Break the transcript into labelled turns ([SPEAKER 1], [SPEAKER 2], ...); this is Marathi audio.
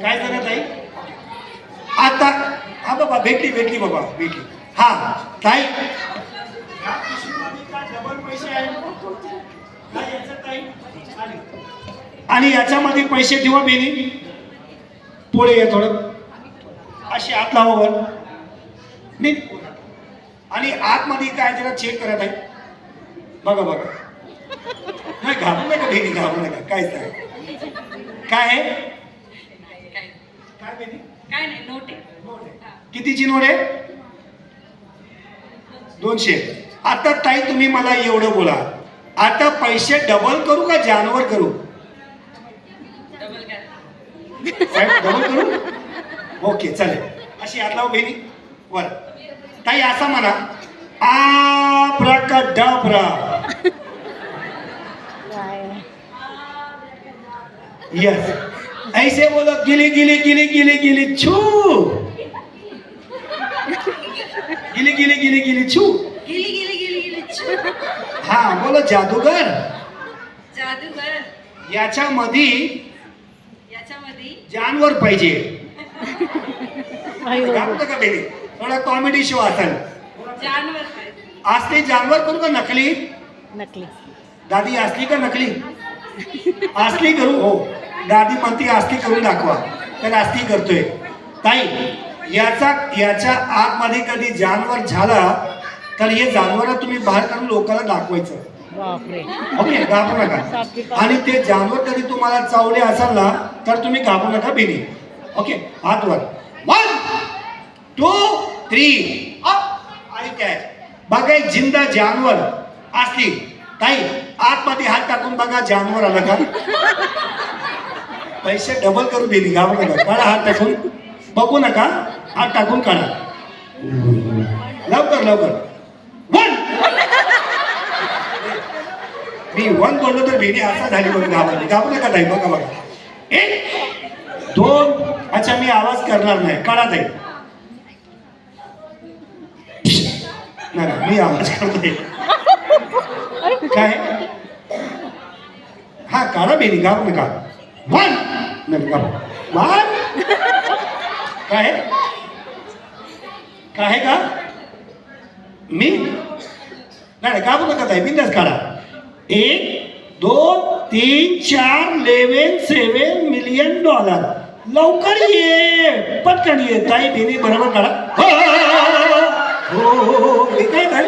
[SPEAKER 1] काय झालं ताई? आता हा बाबा भेटली बाबा भेटली. हा ताई या पिशवीमध्ये काय डबल पैसे आहे काय याचं ताई? आणि याच्यामध्ये पैसे ठेवा बेनी. पुढे या थोडं अशी आत लावा वर नीट. आणि आतमध्ये काय जरा चेक करत आहे बघा. नाही घाबरू नका बेनी, घाबरू नका. काय काय आहे काय बेनी?
[SPEAKER 2] काय नाही, नोट आहे.
[SPEAKER 1] कितीची नोट आहे? 200. आता ताई तुम्ही मला एवढं बोला, आता पैसे डबल करू का जानवर करू? डबल करू. ओके चालेल. अशी हात लाव बहिणी वर. ताई असा म्हणा आब्राकाडाब्रा. यस ऐसे बोलो गिली गिली गिली गिली गिली छू. गिली गिली गिली गिली छू.
[SPEAKER 2] गिली गिली गिली गिली छू.
[SPEAKER 1] हा बोलो जादूगर.
[SPEAKER 2] जादूगर.
[SPEAKER 1] याच्यामध्ये जानवर पाहिजे. घाबरतो का बेली? थोडा कॉमेडी शो असेल.
[SPEAKER 2] जानवर
[SPEAKER 1] असली जानवर करू का नकली?
[SPEAKER 3] नकली.
[SPEAKER 1] दादी असली का नकली? असली करू. हो दादी म्हणते असली करून दाखवा, तर असली करतोय. ताई याच्या आतमध्ये कधी जानवर झाला तर हे जानवर तुम्ही बाहेर काढून लोकांना दाखवायचं. ओके घाबरू नका. आणि ते जानवर कधी तुम्हाला चावले असाल ना तर तुम्ही घाबरू नका बेनी. ओके हात वर. 1 2 3 अप. आणि काय बघा एक जिंदा जानवर असली. ताई आतमध्ये हात टाकून बघा जानवर आला का? पैसे डबल करू बेनी, घाबरू नका. काढा हात टाकून, बघू नका. हात टाकून काढा लवकर लवकर. 1 मी 1 बोललो तर बेनी असा झाली बघ. घाबरू नका ताई. बघा 1 2. अच्छा मी आवाज करणार नाही. काढा ताई. नाही मी आवाज करतोय. काय हा काढा बेनी, घाबरू नका. 1 नाही घाबरू. 1 काय काय का मी नाही घाबरू नका ताई. बिंदास काढा. 1 2 3 4 11 7 मिलियन डॉलर. लवकर ये पटकन ये ताई. बेनी बरोबर काढा. हो काय ताई?